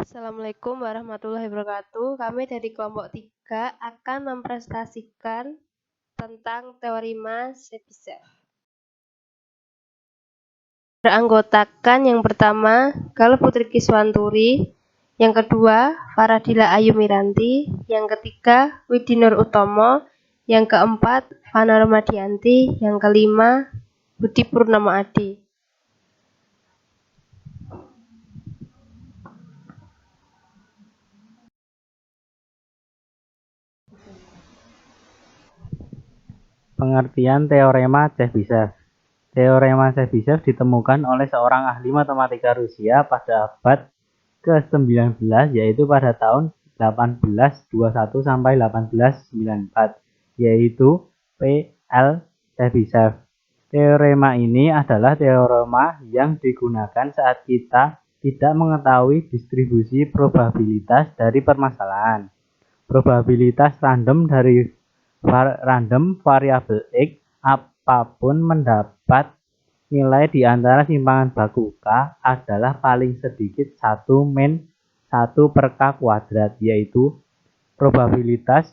Assalamualaikum warahmatullahi wabarakatuh. Kami dari kelompok 3 akan mempresentasikan tentang teorema Chebyshev. Beranggotakan yang pertama, Galuh Putri Kiswanturi, yang kedua, Faradila Ayu Miranti, yang ketiga, Widi Nur Utomo, yang keempat, Fana Romadianti, yang kelima, Budi Purnomo Adi. Pengertian teorema Chebyshev. Teorema Chebyshev ditemukan oleh seorang ahli matematika Rusia pada abad ke-19, yaitu pada tahun 1821 sampai 1894, yaitu P.L. Chebyshev. Teorema ini adalah teorema yang digunakan saat kita tidak mengetahui distribusi probabilitas dari permasalahan. Probabilitas random variabel X apapun mendapat nilai di antara simpangan baku K adalah paling sedikit 1 min 1 per K kuadrat, yaitu probabilitas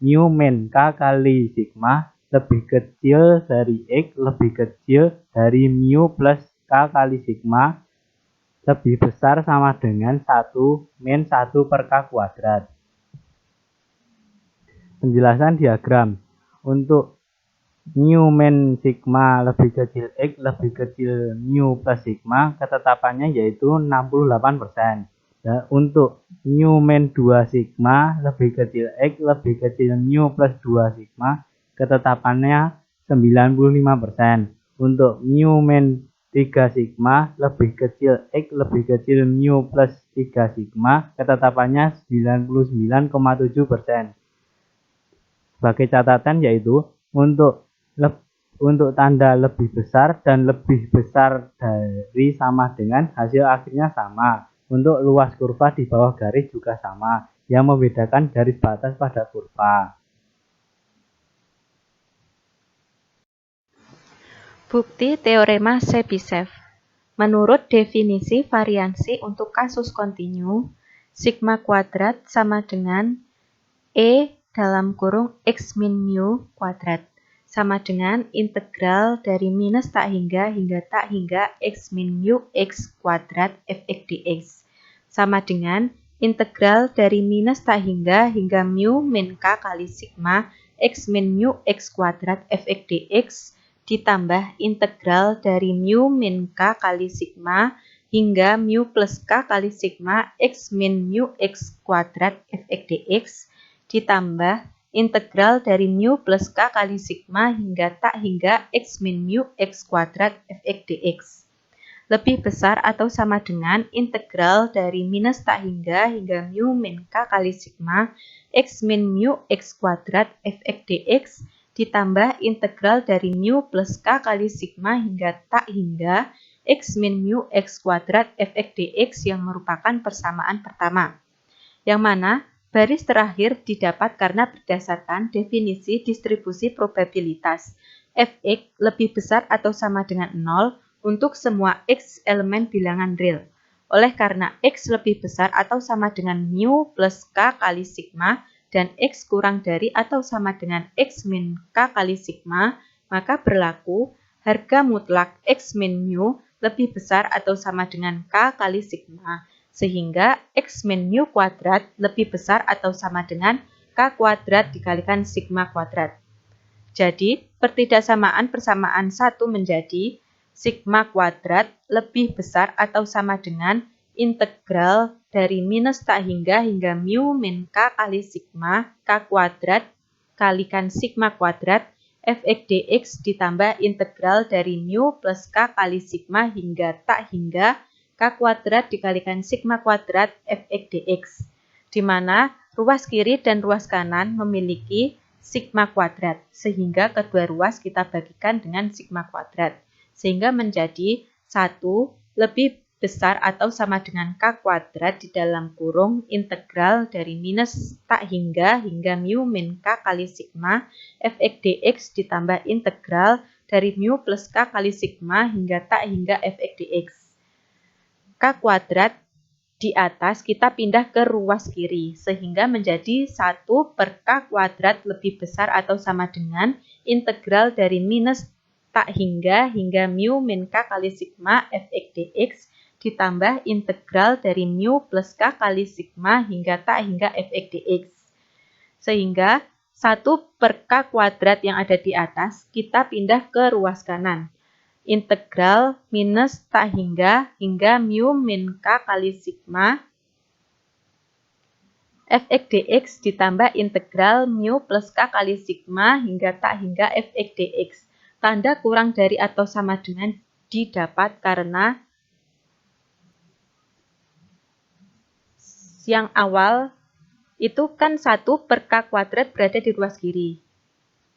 mu min K kali sigma lebih kecil dari X lebih kecil dari mu plus K kali sigma lebih besar sama dengan 1 min 1 per K kuadrat. Penjelasan diagram. Untuk mu min sigma lebih kecil X lebih kecil mu plus sigma, ketetapannya yaitu 68%. Dan untuk mu min 2 sigma lebih kecil X lebih kecil mu plus 2 sigma, ketetapannya 95%. Untuk mu min 3 sigma lebih kecil X lebih kecil mu plus 3 sigma, ketetapannya 99,7%. Sebagai catatan yaitu untuk tanda lebih besar dan lebih besar dari sama dengan hasil akhirnya sama. Untuk luas kurva di bawah garis juga sama, yang membedakan garis batas pada kurva. Bukti teorema Chebyshev. Menurut definisi variansi untuk kasus kontinu, sigma kuadrat sama dengan E dalam kurung X min mu kuadrat sama dengan integral dari minus tak hingga tak hingga X min mu X kuadrat fx dx sama dengan integral dari minus tak hingga mu min K kali sigma X min mu X kuadrat fx dx ditambah integral dari mu min K kali sigma hingga mu plus K kali sigma X min mu X kuadrat fx dx ditambah integral dari mu plus K kali sigma tak hingga X min mu X kuadrat fx dx lebih besar atau sama dengan integral dari minus tak hingga mu min K kali sigma X min mu X kuadrat fx dx ditambah integral dari mu plus K kali sigma tak hingga X min mu X kuadrat fx dx yang merupakan persamaan pertama, yang mana baris terakhir didapat karena berdasarkan definisi distribusi probabilitas Fx lebih besar atau sama dengan 0 untuk semua X elemen bilangan real. Oleh karena X lebih besar atau sama dengan mu plus K kali sigma dan X kurang dari atau sama dengan X min K kali sigma, maka berlaku harga mutlak X min mu lebih besar atau sama dengan K kali sigma. Sehingga X min mu kuadrat lebih besar atau sama dengan K kuadrat dikalikan sigma kuadrat. Jadi, pertidaksamaan persamaan 1 menjadi sigma kuadrat lebih besar atau sama dengan integral dari minus tak hingga mu min K kali sigma K kuadrat kalikan sigma kuadrat fx dx ditambah integral dari mu plus K kali sigma tak hingga K kuadrat dikalikan sigma kuadrat fx dx, di mana ruas kiri dan ruas kanan memiliki sigma kuadrat, sehingga kedua ruas kita bagikan dengan sigma kuadrat, sehingga menjadi 1 lebih besar atau sama dengan K kuadrat di dalam kurung integral dari minus tak hingga mu min K kali sigma fx dx ditambah integral dari mu plus K kali sigma tak hingga fx dx. K kuadrat di atas kita pindah ke ruas kiri, sehingga menjadi 1 per K kuadrat lebih besar atau sama dengan integral dari minus tak hingga mu min K kali sigma fx dx ditambah integral dari mu plus K kali sigma hingga tak hingga fx dx. Sehingga 1 per K kuadrat yang ada di atas kita pindah ke ruas kanan. Integral minus tak hingga mu min K kali sigma fx dx ditambah integral mu plus K kali sigma hingga tak hingga fx dx. Tanda kurang dari atau sama dengan didapat karena yang awal itu kan 1 per K kuadrat berada di ruas kiri.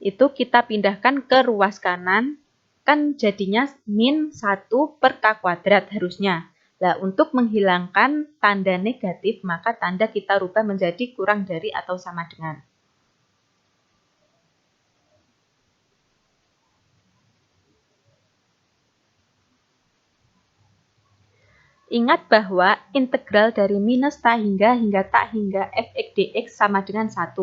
Itu kita pindahkan ke ruas kanan, kan jadinya min 1 per K kuadrat harusnya. Nah, untuk menghilangkan tanda negatif, maka tanda kita rubah menjadi kurang dari atau sama dengan. Ingat bahwa integral dari minus tak hingga tak hingga fx dx sama dengan 1.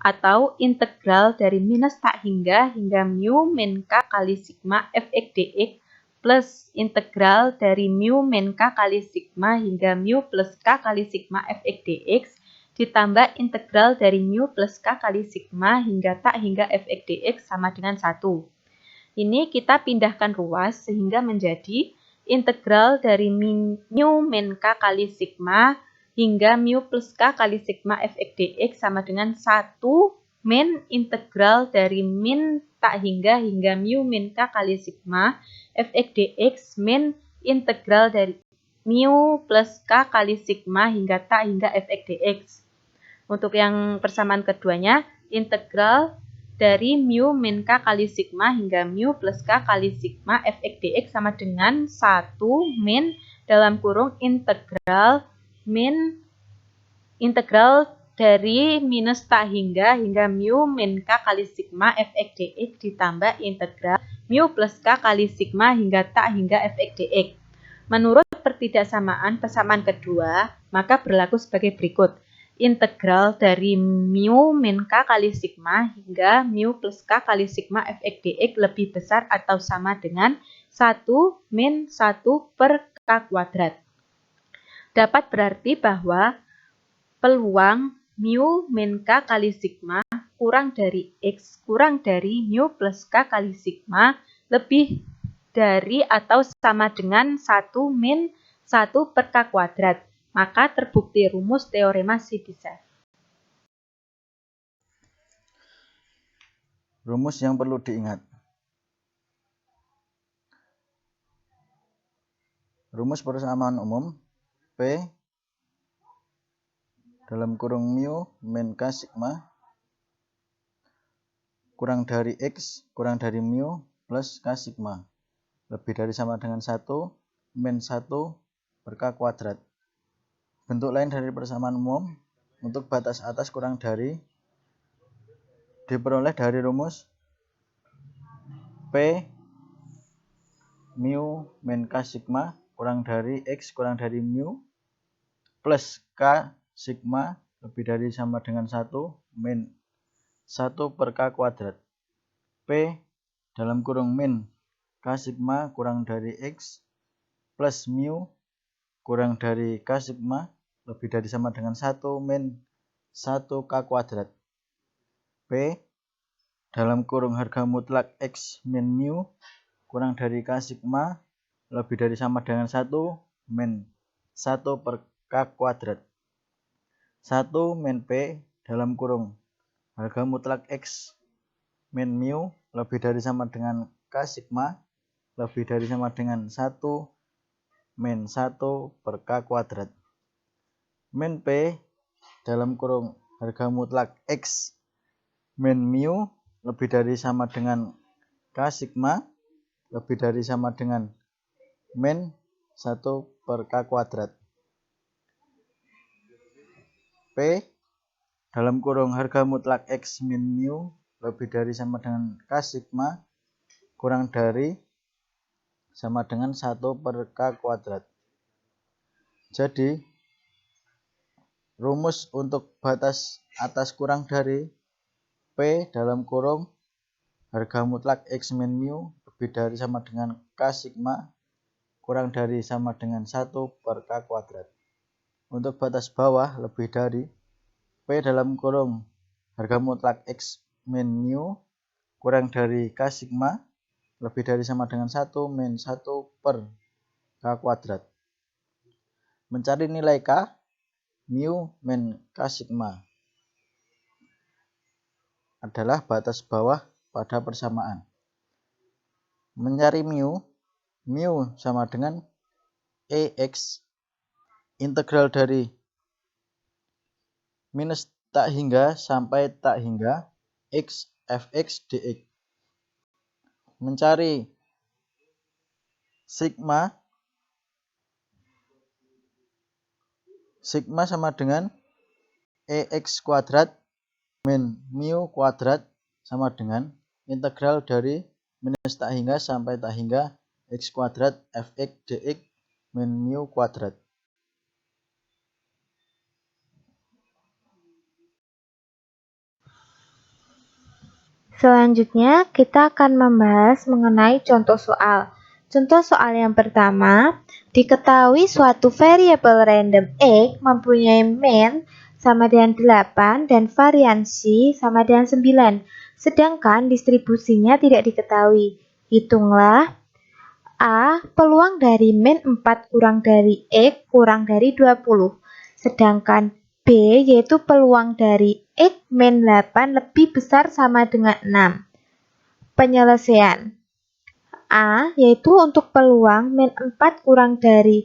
Atau integral dari minus tak hingga mu min K kali sigma fx dx plus integral dari mu min K kali sigma hingga mu plus K kali sigma fx dx ditambah integral dari mu plus K kali sigma hingga tak hingga fx dx sama dengan 1. Ini kita pindahkan ruas sehingga menjadi integral dari mu min K kali sigma hingga mu plus K kali sigma fx dx sama dengan 1 min integral dari min tak hingga mu min K kali sigma fx dx min integral dari mu plus K kali sigma hingga tak hingga fx dx. Untuk yang persamaan keduanya, integral dari mu min K kali sigma hingga mu plus K kali sigma fx dx sama dengan 1 min dalam kurung integral dari minus tak hingga mu min K kali sigma fx dx ditambah integral mu plus K kali sigma hingga tak hingga fx dx. Menurut pertidaksamaan persamaan kedua, maka berlaku sebagai berikut. Integral dari mu min K kali sigma hingga mu plus K kali sigma fx dx lebih besar atau sama dengan 1 min 1 per K kuadrat. Dapat berarti bahwa peluang mu min K kali sigma kurang dari X kurang dari mu plus K kali sigma lebih dari atau sama dengan 1 min 1 per K kuadrat. Maka terbukti rumus teorema Chebyshev. Rumus yang perlu diingat. Rumus persamaan umum P dalam kurung mu min K sigma kurang dari X kurang dari mu plus K sigma lebih dari sama dengan 1 min 1 per K kuadrat. Bentuk lain dari persamaan umum untuk batas atas kurang dari diperoleh dari rumus P mu min K sigma kurang dari X kurang dari mu plus K sigma lebih dari sama dengan 1 min 1 per K kuadrat. P dalam kurung min K sigma kurang dari X plus mu kurang dari K sigma lebih dari sama dengan 1 min 1 K kuadrat. P dalam kurung harga mutlak X min mu kurang dari K sigma lebih dari sama dengan 1 min 1 per K kuadrat. 1 min P dalam kurung harga mutlak X min mu lebih dari sama dengan K sigma lebih dari sama dengan 1 min 1 per K kuadrat. Min P dalam kurung harga mutlak X min mu lebih dari sama dengan K sigma lebih dari sama dengan min 1 per K kuadrat. P dalam kurung harga mutlak X min mu lebih dari sama dengan K sigma kurang dari sama dengan 1 per K kuadrat. Jadi rumus untuk batas atas kurang dari P dalam kurung harga mutlak X min mu lebih dari sama dengan K sigma kurang dari sama dengan 1 per K kuadrat. Untuk batas bawah lebih dari P dalam kurung harga mutlak X min mu kurang dari K sigma lebih dari sama dengan 1 min 1 per K kuadrat. Mencari nilai K, mu min K sigma adalah batas bawah pada persamaan. Mencari mu sama dengan EX integral dari minus tak hingga sampai tak hingga X fx dx. Mencari sigma sama dengan EX kuadrat min mu kuadrat sama dengan integral dari minus tak hingga sampai tak hingga X kuadrat fx dx min mu kuadrat. Selanjutnya, kita akan membahas mengenai contoh soal. Contoh soal yang pertama, diketahui suatu variabel random X mempunyai main sama dengan 8 dan variansi sama dengan 9, sedangkan distribusinya tidak diketahui. Hitunglah A. Peluang dari min 4 kurang dari X kurang dari 20, sedangkan B yaitu peluang dari X min 8 lebih besar sama dengan 6. Penyelesaian A yaitu untuk peluang min 4 kurang dari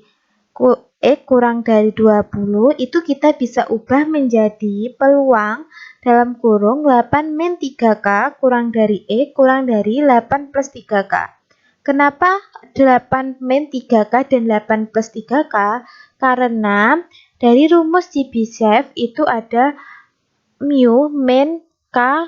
X kurang dari 20 itu kita bisa ubah menjadi peluang dalam kurung 8 min 3K kurang dari X kurang dari 8 plus 3K. Kenapa 8 min 3K dan 8 plus 3K? Karena dari rumus Chebyshev itu ada mu min K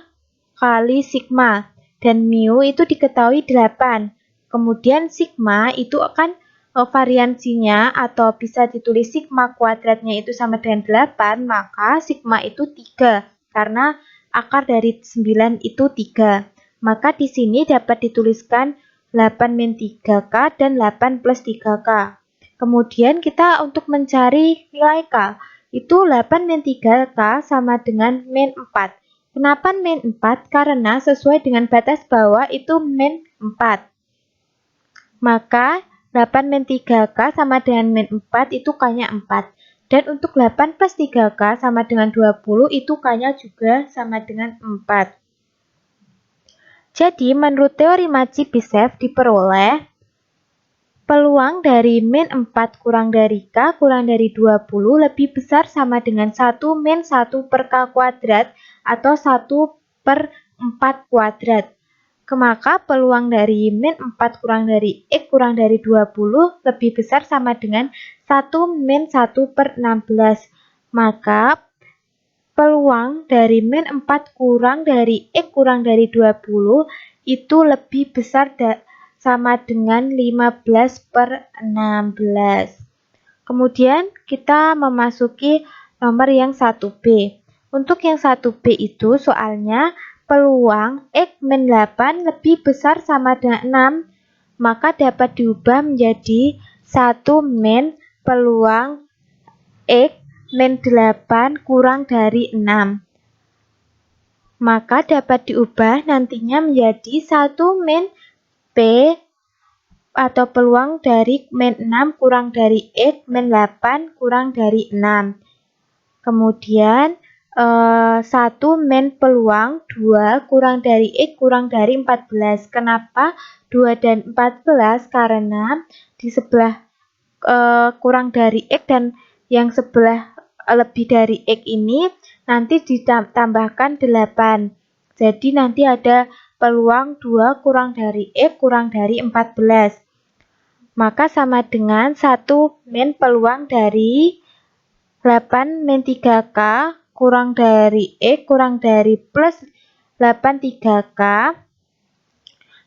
kali sigma, dan mu itu diketahui 8. Kemudian sigma itu akan variansinya atau bisa ditulis sigma kuadratnya itu sama dengan 8, maka sigma itu 3 karena akar dari 9 itu 3. Maka di sini dapat dituliskan 8 min 3K dan 8 plus 3K. Kemudian kita untuk mencari nilai K, itu 8 min 3K sama dengan min 4. Kenapa min 4? Karena sesuai dengan batas bawah itu min 4. Maka 8 min 3K sama dengan min 4 itu K-nya 4. Dan untuk 8 plus 3K sama dengan 20 itu K-nya juga sama dengan 4. Jadi menurut teori Chebyshev diperoleh peluang dari min 4 kurang dari K kurang dari 20 lebih besar sama dengan 1 min 1 per K kuadrat atau 1 per 4 kuadrat. Maka peluang dari min 4 kurang dari X kurang dari 20 lebih besar sama dengan 1 min 1 per 16. Maka peluang dari min 4 kurang dari X kurang dari 20 itu lebih besar sama dengan 15 per 16. Kemudian kita memasuki nomor yang 1B. Untuk yang 1B itu soalnya peluang X min 8 lebih besar sama dengan 6, maka dapat diubah menjadi 1 min peluang X min 8 kurang dari 6. Maka dapat diubah nantinya menjadi 1 min P atau peluang dari min 6 kurang dari X min 8 kurang dari 6. Kemudian 1 min peluang 2 kurang dari X kurang dari 14. Kenapa 2 dan 14? Karena di sebelah kurang dari X dan yang sebelah lebih dari X ini nanti ditambahkan 8. Jadi nanti ada peluang 2 kurang dari X kurang dari 14. Maka sama dengan 1 min peluang dari 8 min 3K kurang dari X kurang dari plus 8 3K.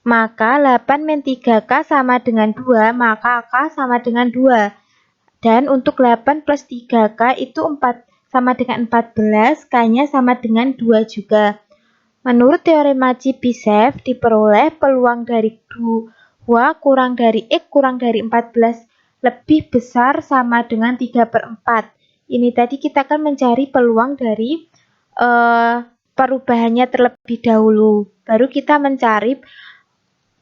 Maka 8 min 3K sama dengan 2, maka K sama dengan 2. Dan untuk 8 plus 3K itu 1 sama dengan 14, K-nya sama dengan 2 juga. Menurut teorema Chebyshev, diperoleh peluang dari 2 kurang dari X kurang dari 14 lebih besar sama dengan 3/4. Ini tadi kita akan mencari peluang dari perubahannya terlebih dahulu. Baru kita mencari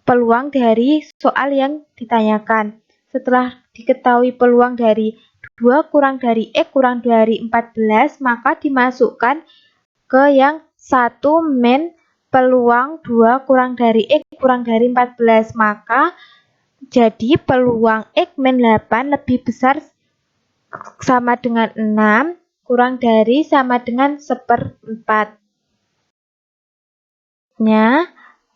peluang dari soal yang ditanyakan. Setelah diketahui peluang dari 2 kurang dari X kurang dari 14, maka dimasukkan ke yang 1 min peluang 2 kurang dari X kurang dari 14. Maka jadi peluang X min 8 lebih besar sama dengan 6 kurang dari sama dengan 1/4.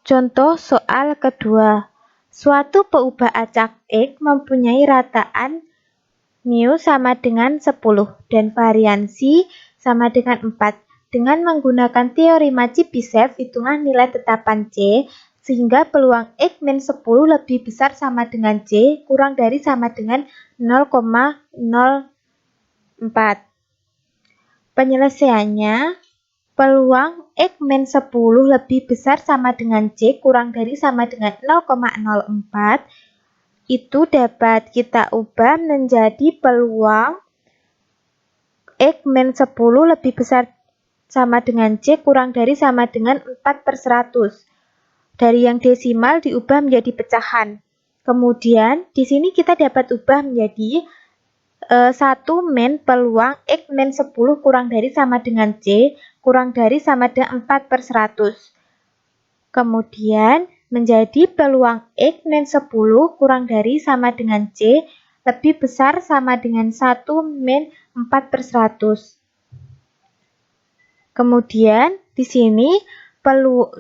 Contoh soal kedua. Suatu peubah acak X mempunyai rataan mu sama dengan 10 dan variansi sama dengan 4. Dengan menggunakan teorema Chebyshev, hitungan nilai tetapan C, sehingga peluang X min 10 lebih besar sama dengan C kurang dari sama dengan 0,04. Penyelesaiannya, peluang X min 10 lebih besar sama dengan C kurang dari sama dengan 0,04 itu dapat kita ubah menjadi peluang X min 10 lebih besar sama dengan C kurang dari sama dengan 4/100. Dari yang desimal diubah menjadi pecahan. Kemudian di sini kita dapat ubah menjadi 1 min peluang X min 10 kurang dari sama dengan C kurang dari sama dengan 4/100. Kemudian menjadi peluang X min 10 kurang dari sama dengan C lebih besar sama dengan 1 min 4/100. Kemudian di sini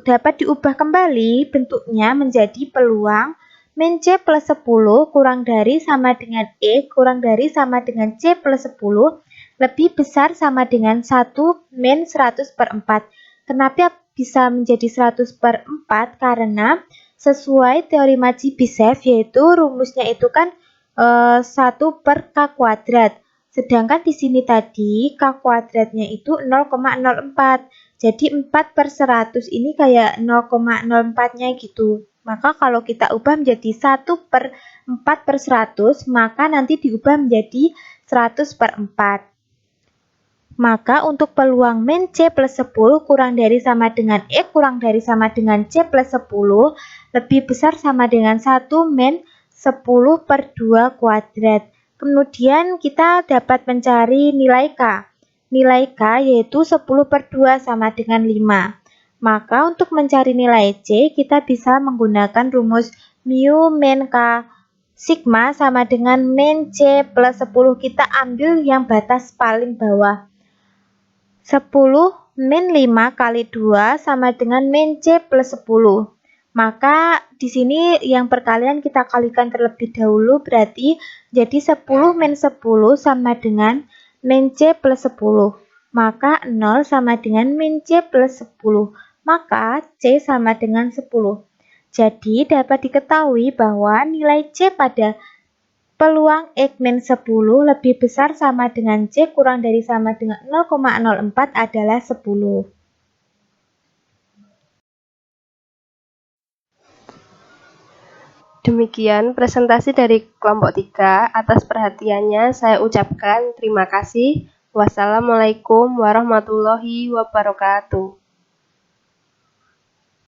dapat diubah kembali bentuknya menjadi peluang min C plus 10 kurang dari sama dengan E kurang dari sama dengan C plus 10 lebih besar sama dengan 1 min 100/4. Kenapa bisa menjadi 100/4? Karena sesuai teorema Chebyshev, yaitu rumusnya itu kan 1 per K kuadrat. Sedangkan di sini tadi K kuadratnya itu 0,04. Jadi 4/100 ini kayak 0,04-nya gitu. Maka kalau kita ubah menjadi 1 per 4/100, maka nanti diubah menjadi 100/4. Maka untuk peluang min C plus 10 kurang dari sama dengan X kurang dari sama dengan C plus 10 lebih besar sama dengan 1 min 10/2 kuadrat. Kemudian kita dapat mencari nilai K. Nilai K yaitu 10/2 sama dengan 5. Maka untuk mencari nilai C, kita bisa menggunakan rumus mu min K sigma sama dengan min C plus 10. Kita ambil yang batas paling bawah. 10 min 5 kali 2 sama dengan min C plus 10. Maka di sini yang perkalian kita kalikan terlebih dahulu, berarti jadi 10 min 10 sama dengan min C plus 10. Maka 0 sama dengan min C plus 10. Maka C sama dengan 10. Jadi dapat diketahui bahwa nilai C pada peluang X min 10 lebih besar sama dengan C kurang dari sama dengan 0,04 adalah 10. Demikian presentasi dari kelompok 3. Atas perhatiannya saya ucapkan terima kasih. Wassalamualaikum warahmatullahi wabarakatuh.